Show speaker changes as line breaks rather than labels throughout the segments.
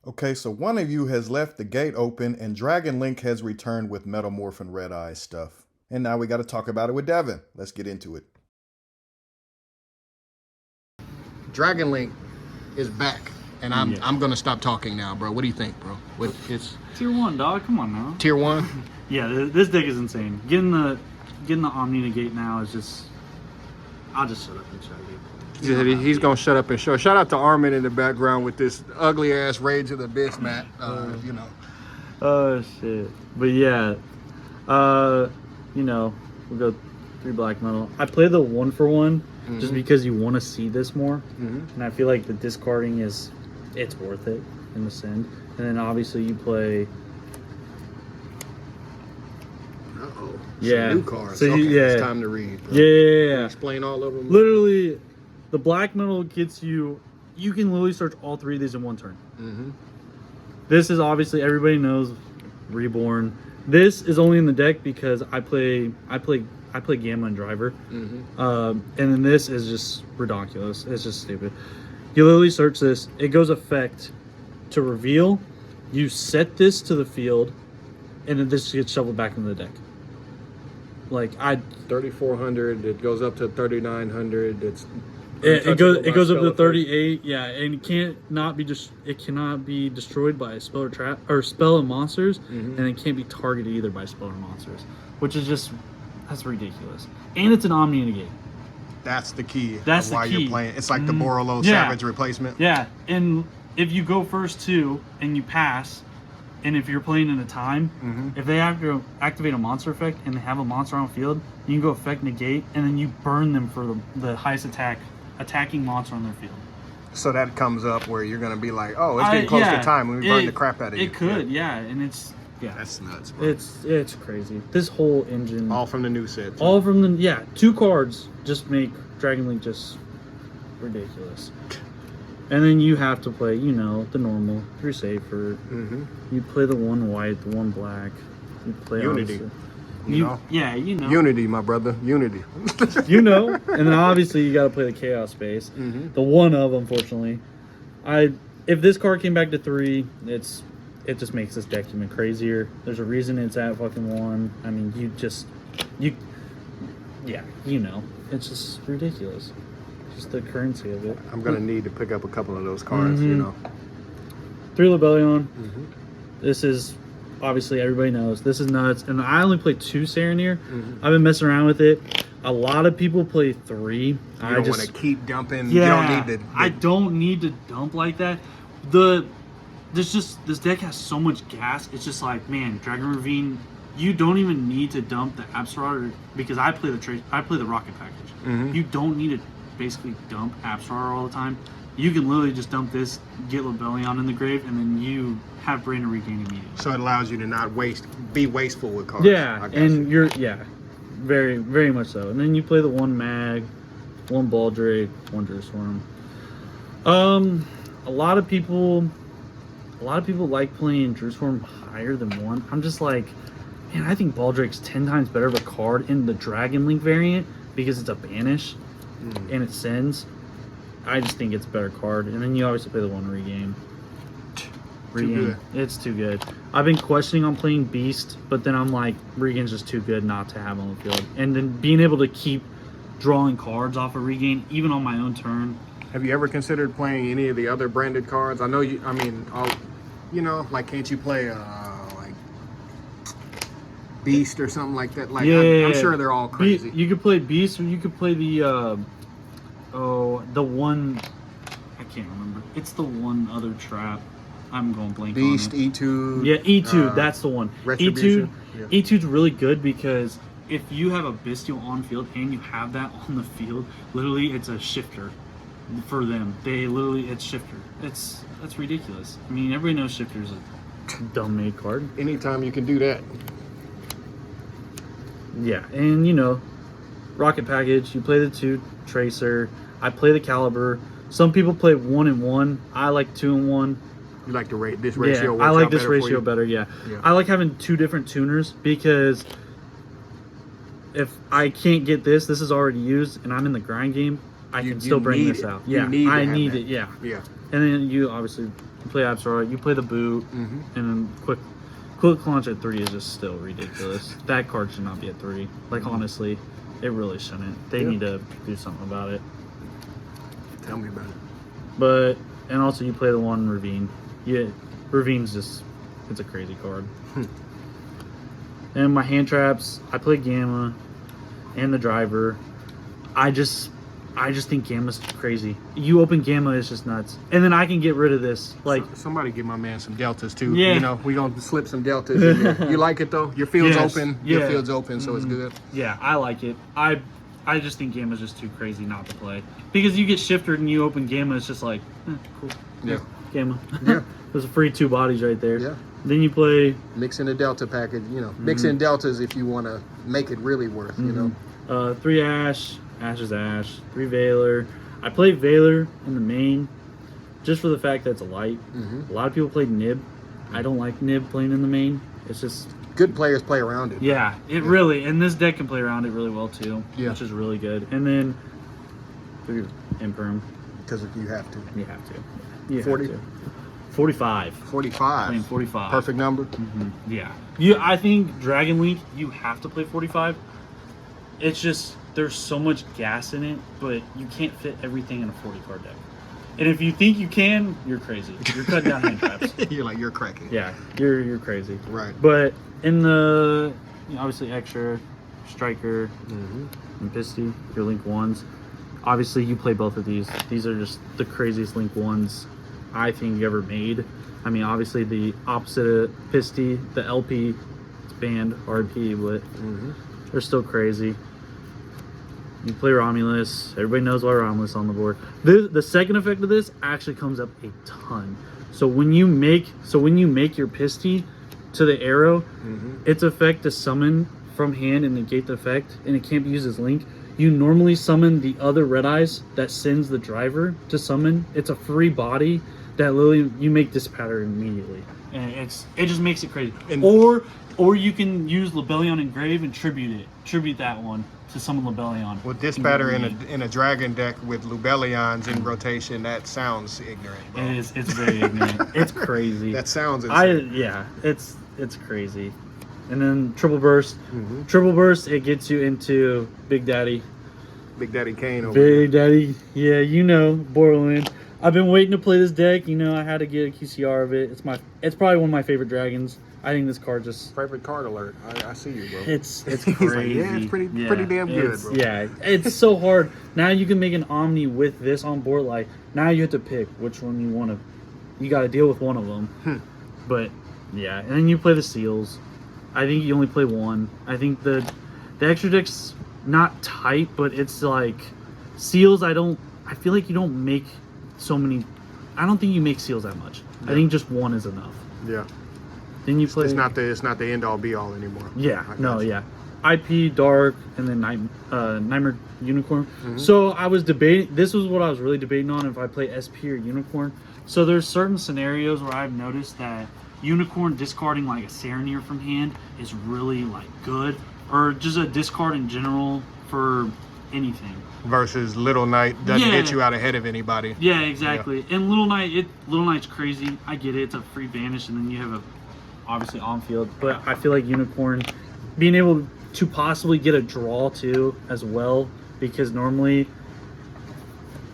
Okay, so one of you has left the gate open and Dragonlink has returned with Metalmorph and Red Eye stuff. And now we got to talk about it with Devon. Let's get into it.
Dragonlink is back, and I'm gonna stop talking now, bro. What do you think, bro? It's
tier 1, dog. Come on now.
tier 1.
Yeah, this deck is insane. Getting the Omni Negate now is just. I'll just shut up and show you.
Yeah, he's gonna shut up and show. Shout out to Armin in the background with this ugly ass Rage of the Abyss mat. You know.
Oh shit. But yeah, you know, we'll go 3 black metal. I play the 1-for-1 just because you want to see this more, and I feel like the discarding it's worth it in the send. And then obviously you play. Yeah.
Some new cards.
So
okay,
yeah.
It's time to read. Bro.
Yeah.
Explain all of them.
Literally, the black metal gets you. You can literally search all 3 of these in one turn. This is obviously everybody knows Reborn. This is only in the deck because I play Gamma and Driver, and then this is just ridiculous. It's just stupid. You literally search this. It goes effect to reveal. You set this to the field, and then this gets shoveled back into the deck. Like
3,400. It goes up to 3,900.
It goes up to 38. Yeah, and it cannot be destroyed by spell or trap or spell and monsters, and it can't be targeted either by spell or monsters, which is just that's ridiculous. And it's an Omni Negate.
That's the key.
That's
of why
the key.
You're playing. It's like the Borolo Savage replacement.
Yeah, and if you go first 2 and you pass, and if you're playing in a time, if they have to activate a monster effect and they have a monster on the field, you can go effect negate, and then you burn them for the highest attacking monster on their field.
So that comes up where you're gonna be like, oh, it's getting close to time. Let me burn the crap out of you.
It could, yeah, and it's
that's nuts, bro.
It's crazy. This whole engine,
all from the new set. Too.
All from the 2 cards just make Dragonlink just ridiculous. And then you have to play, you know, the normal 3 safer. You play the 1 white, the 1 black. You play
Unity.
You know.
Unity, my brother. Unity.
You know. And then obviously you got to play the Chaos Space. The 1 of, unfortunately. If this card came back to 3, it just makes this deck even crazier. There's a reason it's at fucking 1. I mean, you know. It's just ridiculous. Just the currency of it.
I'm gonna need to pick up a couple of those cards, you know.
3 Lebellion. This is obviously everybody knows this is nuts, and I only play 2 Serenir. I've been messing around with it. A lot of people play 3.
You don't want to keep dumping.
Yeah,
you don't need to.
I don't need to dump like that. This deck has so much gas. It's just like, man, Dragon Ravine. You don't even need to dump the Absolar because I play the Rocket Package. You don't need to basically dump Absolar all the time. You can literally just dump this, get Lebellion in the grave, and then you have Brain to regain immediately.
So it allows you to not be wasteful with cards.
Yeah, and you're very, very much so. And then you play the 1 Mag, 1 Baldrake, 1 Druisworm. A lot of people like playing Druisworm higher than 1. I'm just like, man, I think Baldrake's 10 times better of a card in the Dragonlink variant because it's a banish and it sends. I just think it's a better card. And then you obviously play the 1 Regain. It's too good. I've been questioning on playing Beast, but then I'm like, Regain's just too good not to have on the field. And then being able to keep drawing cards off of Regain, even on my own turn.
Have you ever considered playing any of the other branded cards? I know you. I mean, you know, like can't you play like Beast or something like that? Like I'm sure they're all crazy.
You could play Beast, or you could play the the 1. I can't remember. It's the 1 other trap. I'm going blank.
Beast,
on it.
E2.
Yeah, E2. That's the one.
Retribution.
E2's really good because if you have a Bestial on field and you have that on the field, literally it's a shifter for them. It's shifter. That's ridiculous. I mean, everybody knows shifter's a dumb made card.
Anytime you can do that.
Yeah, and you know, Rocket Package. You play the 2 Tracer. I play the Caliber. Some people play 1 and 1. I like 2 and 1.
You like this ratio?
Yeah, I like this ratio better. Yeah, I like having 2 different tuners because if I can't get this is already used, and I'm in the grind game. I can still bring this out. Yeah, I need it. Yeah. And then you obviously play Absol, you play the boot, and then quick launch at 3 is just still ridiculous. That card should not be at 3. Like honestly, it really shouldn't. They need to do something about it.
Tell me about it.
But and also you play the one Ravine. Yeah, Ravine's just it's a crazy card. And my hand traps, I play Gamma and the driver. I just think Gamma's crazy. You open Gamma, it's just nuts. And then I can get rid of this. Like
somebody give my man some deltas too.
Yeah.
You know, we gonna slip some deltas in there. You like it though? Your field's open.
Yeah.
Your field's open, so it's good.
Yeah, I like it. I just think Gamma's just too crazy not to play. Because you get shifted and you open Gamma, it's just like, cool.
Yeah.
Gamma.
Yeah.
There's a free 2 bodies right there.
Yeah.
Then you play
Mix in the delta package, you know. Mix in deltas if you wanna make it really worth, you know.
3 Ash is Ash, 3 Veiler. I play Veiler in the main just for the fact that it's a light. A lot of people play Nib. I don't like Nib playing in the main. It's just
Good players play around it.
yeah, really, and this deck can play around it really well too,
Yeah.
which is really good. And then 3 Imperm.
Because you have to.
You have to. You
40?
have to. 45.
45.
Playing 45.
Perfect number.
Yeah. I think Dragonlink, you have to play 45. It's just, there's so much gas in it, but you can't fit everything in a 40 card deck. And if you think you can, you're crazy. You're cutting down hand traps.
You're cracking.
Yeah, you're crazy.
Right.
But in the, obviously Extra, Striker, and Pisty, your Link 1s. Obviously, you play both of these. These are just the craziest Link 1s I think you ever made. I mean, obviously the opposite of Pisty, the LP, it's banned, RP, but they're still crazy. You play Romulus. Everybody knows why Romulus on the board. The second effect of this actually comes up a ton. So when you make your Pisty to the arrow, its effect to summon from hand and negate the effect, and it can't be used as Link. You normally summon the other Red Eyes that sends the driver to summon. It's a free body that literally you make this pattern immediately, and it just makes it crazy.
And
or you can use Lebellion Engrave and tribute that one to summon Lebellion.
with this pattern in a dragon deck with Lubellions in rotation, that sounds ignorant. Bro.
It's very ignorant. It's crazy.
That sounds insane.
It's crazy. And then Triple Burst. Triple Burst, it gets you into Big Daddy.
Big Daddy Kane over
Big Daddy, yeah, you know, Borderland. I've been waiting to play this deck. You know, I had to get a QCR of it. It's probably one of my favorite dragons. I think this card just
Favorite card alert. I see you, bro.
it's
He's
crazy.
like, yeah, it's pretty damn good, bro.
Yeah, it's so hard. Now you can make an Omni with this on board. Like now you have to pick which one you want to. You got to deal with one of them. But yeah, and then you play the Seals. I think you only play one. I think the extra deck's not tight, but it's like Seals. I feel like you don't make so many. I don't think you make Seals that much. I think just one is enough.
Yeah.
Then you play.
It's not the end all be all anymore.
Yeah. No. Yeah. IP Dark and then Nightmare Unicorn. So I was debating. This was what I was really debating on if I play SP or Unicorn. So there's certain scenarios where I've noticed that Unicorn discarding like a Serenir from hand is really like good, or just a discard in general for anything.
Versus Little Knight doesn't get you out ahead of anybody.
Yeah, exactly. And Little Knight's crazy. I get it. It's a free banish, and then you have a obviously on field. But I feel like Unicorn being able to possibly get a draw too as well, because normally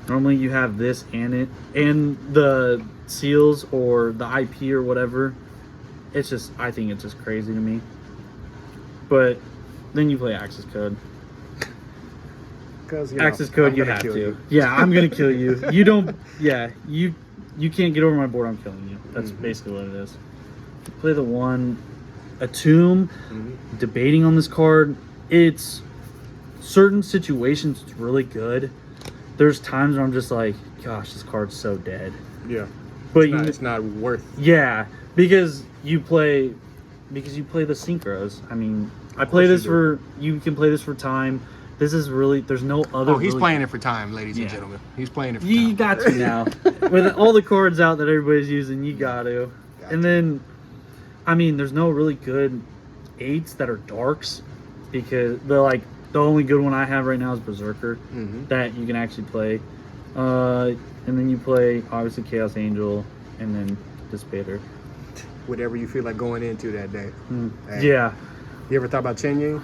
you have this and it and the Seals or the IP or whatever. It's just, I think it's just crazy to me. But then you play Access Code.
Because
Access Code, you have to. Yeah, I'm gonna kill you. You don't. Yeah, you can't get over my board. I'm killing you. That's basically what it is. Play the one, a Tomb. Debating on this card. It's certain situations. It's really good. There's times where I'm just like, gosh, this card's so dead.
Yeah.
But
It's not worth.
Yeah, because you play the synchros. I mean, I play this for. You can play this for time. This is really. There's no other.
Oh, he's playing it for time, ladies and gentlemen. He's playing it for time.
You got to now. With all the cards out that everybody's using, you got to. And then, I mean, there's no really good 8s that are darks, because the only good one I have right now is Berserker that you can actually play. and then you play obviously Chaos Angel, and then Dissipator.
Whatever you feel like going into that day. Hey.
Yeah.
You ever thought about changing?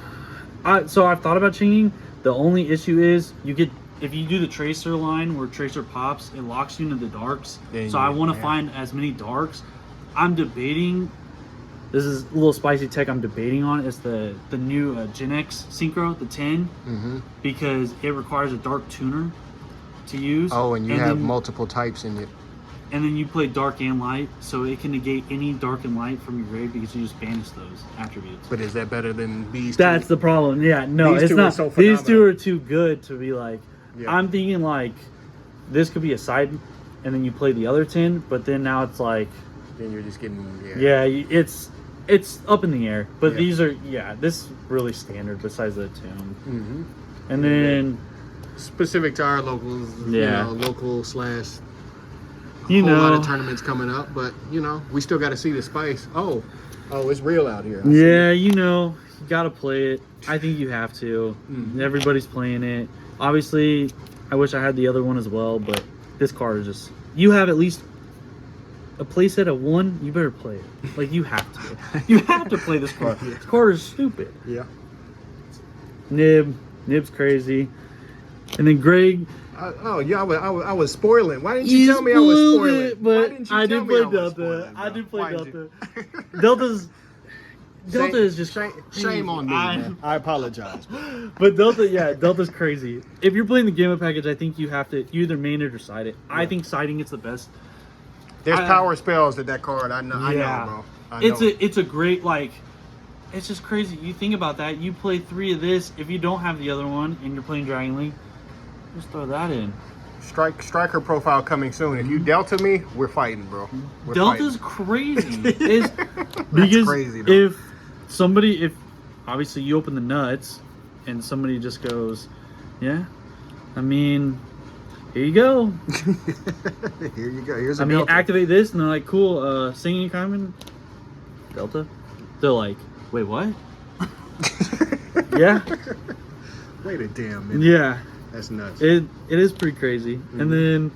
So I've thought about changing. The only issue is you get, if you do the Tracer line where Tracer pops, it locks you into the darks. So I want to find as many darks. I'm debating. This is a little spicy tech I'm debating on. It's the new Gen X Synchro, the 10, because it requires a dark tuner to use.
Oh, and you have multiple types in it.
And then you play dark and light, so it can negate any dark and light from your grave because you just banish those attributes.
But is that better than these
That's
two?
the problem. Yeah, no,
These
it's
two
not.
are so
These two
phenomenal.
are too good to be like.
Yeah.
I'm thinking like this could be a side, and then you play the other 10, but then now it's like.
Then you're just getting
It's up in the air. But
Yeah.
these are this is really standard besides the tomb. And then
specific to our locals.
Yeah.
You know, local slash.
You
whole lot
know.
of tournaments coming up, but you know, we still got to see the spice. Oh, it's real out here.
Yeah, you know, you gotta play it. I think you have to. Everybody's playing it. Obviously, I wish I had the other one as well, but this card is just. You have at least a playset of one. You better play it. Like you have to. You have to play this card. This card is stupid.
Yeah.
Nib's crazy, and then Greg.
I was spoiling. Why didn't you tell me I was spoiling?
It, but
Why didn't you
I
tell
did
me
play
I was
Delta.
spoiling,
I
bro?
did play
Why'd
Delta.
you-
Delta is just
shame on me. Man. I apologize. Bro.
But Delta's crazy. If you're playing the Gamma package, I think you have to you either main it or side it. I think siding it's the best.
There's power spells to that card. I know, bro. I know.
It's a great like. It's just crazy. You think about that. You play 3 of this. If you don't have the other one and you're playing Dragonlink, just throw that in.
Striker profile coming soon. If you Delta me, we're fighting, bro. We're
Delta's
fighting.
Crazy. Because
crazy, though.
if obviously you open the nuts and somebody just goes, yeah, I mean, here you go.
Here you go. Here's a
I mean,
Delta.
activate this, and they're like, cool, singing common, Delta. They're like, wait, what? Yeah.
Wait a damn minute.
Yeah.
That's nuts.
It is pretty crazy. And then,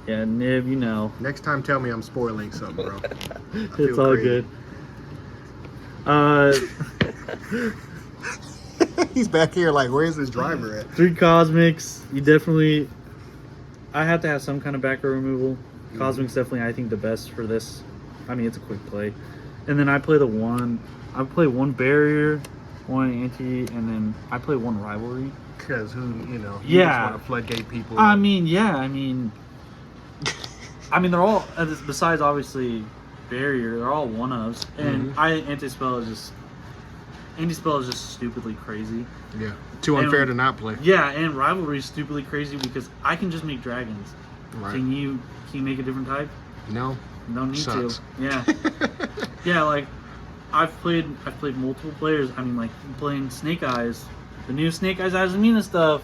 yeah, Nib, you know.
Next time, tell me I'm spoiling something, bro.
It's all
crazy.
good.
He's back here like, where's this driver at?
3 Cosmics. You definitely. I have to have some kind of backer removal. Cosmic's definitely, I think, the best for this. I mean, it's a quick play. And then I play I play 1 barrier, 1 anti, and then I play 1 rivalry.
Because you just
Yeah.
want to floodgate people.
I mean, yeah, I mean, they're all, besides obviously barrier, they're all 1-ofs. And anti-spell is just stupidly crazy.
Yeah. Too unfair to not play.
Yeah, and rivalry is stupidly crazy because I can just make dragons.
Right.
Can you make a different type?
No.
No need
Sucks.
to. Yeah. Yeah, like I've played multiple players. I mean, like playing Snake Eyes, the new Snake Eyes Azumina stuff.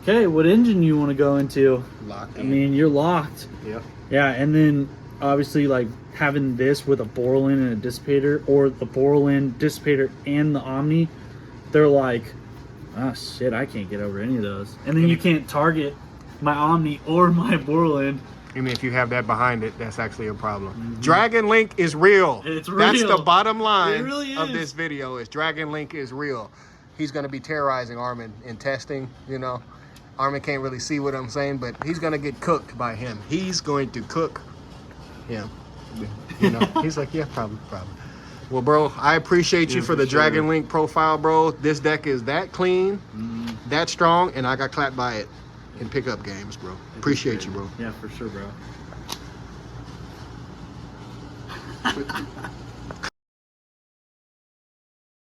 Okay, what engine you want to go into?
Locked
I
in.
mean, you're locked.
Yeah.
Yeah, and then obviously like having this with a Borlin and a Dissipator, or the Borlin, Dissipator, and the Omni, they're like, oh shit, I can't get over any of those. And then you can't target my Omni or my Borlin.
I mean, if you have that behind it, that's actually a problem. Dragonlink is real.
It's
That's
real.
the bottom line
It really
of
is.
this video is Dragonlink is real. He's going to be terrorizing Armin in testing, you know. Armin can't really see what I'm saying, but he's going to get cooked by him. He's going to cook him. You know, he's like, yeah, probably. Well, bro, I appreciate you for the
sure.
Dragonlink profile, bro. This deck is that clean, that strong, and I got clapped by it in pickup games, bro. Appreciate you, bro.
Yeah, for sure, bro.